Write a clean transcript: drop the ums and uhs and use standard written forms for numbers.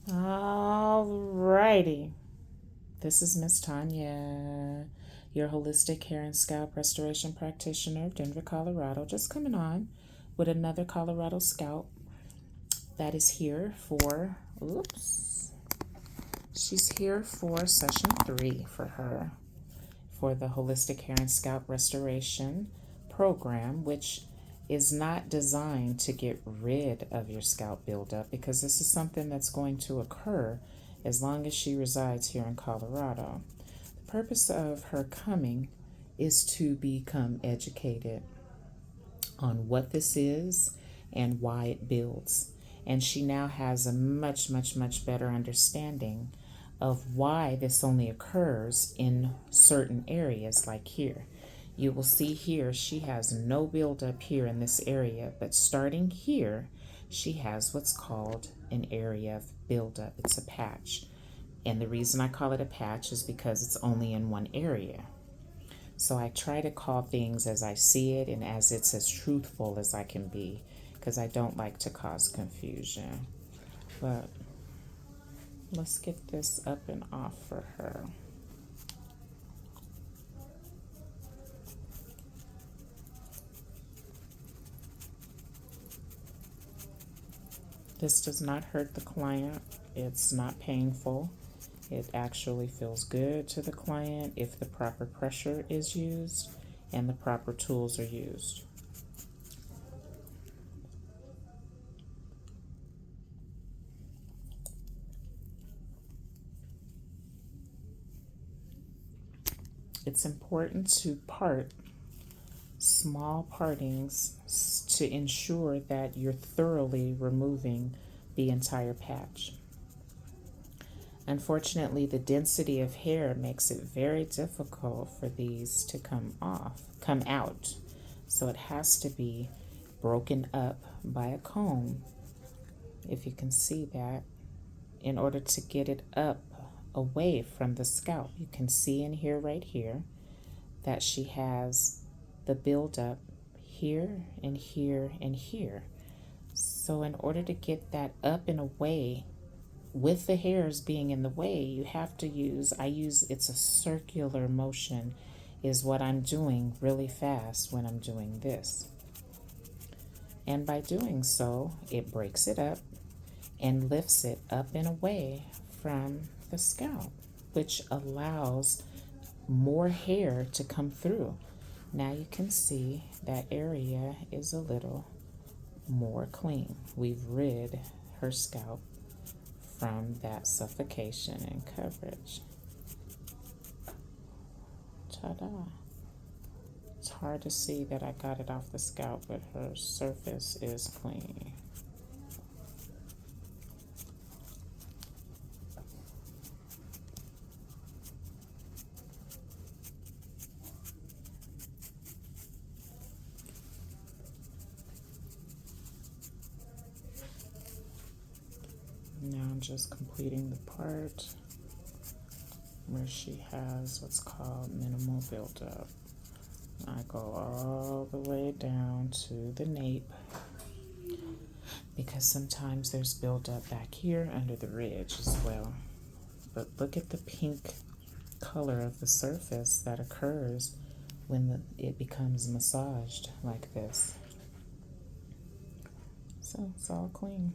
Alrighty. This is Miss Tanya, your holistic hair and scalp restoration practitioner of Denver, Colorado, just coming on with another Colorado scalp that is here for, she's here for session 3 for her, for the holistic hair and scalp restoration program, which is not designed to get rid of your scalp buildup, because this is something that's going to occur as long as she resides here in Colorado. The purpose of her coming is to become educated on what this is and why it builds. And she now has a much, much, much better understanding of why this only occurs in certain areas, like here. You will see here she has no buildup here in this area, but starting here, she has what's called an area of buildup. It's a patch. And the reason I call it a patch is because it's only in one area. So I try to call things as I see it and as it's as truthful as I can be, because I don't like to cause confusion. But let's get this up and off for her. This does not hurt the client. It's not painful. It actually feels good to the client if the proper pressure is used and the proper tools are used. It's important to part small partings to ensure that you're thoroughly removing the entire patch. Unfortunately, the density of hair makes it very difficult for these to come out. So it has to be broken up by a comb, if you can see that, in order to get it up away from the scalp. You can see in here, right here, that she has the buildup here and here and here. So in order to get that up and away, with the hairs being in the way, you have to use, it's a circular motion is what I'm doing really fast when I'm doing this. And by doing so, it breaks it up and lifts it up and away from the scalp, which allows more hair to come through. Now you can see that area is a little more clean. We've rid her scalp from that suffocation and coverage. Ta-da. It's hard to see that I got it off the scalp, but her surface is clean. Now I'm just completing the part where she has what's called minimal buildup. I go all the way down to the nape, because sometimes there's buildup back here under the ridge as well. But look at the pink color of the surface that occurs when it becomes massaged like this. So it's all clean.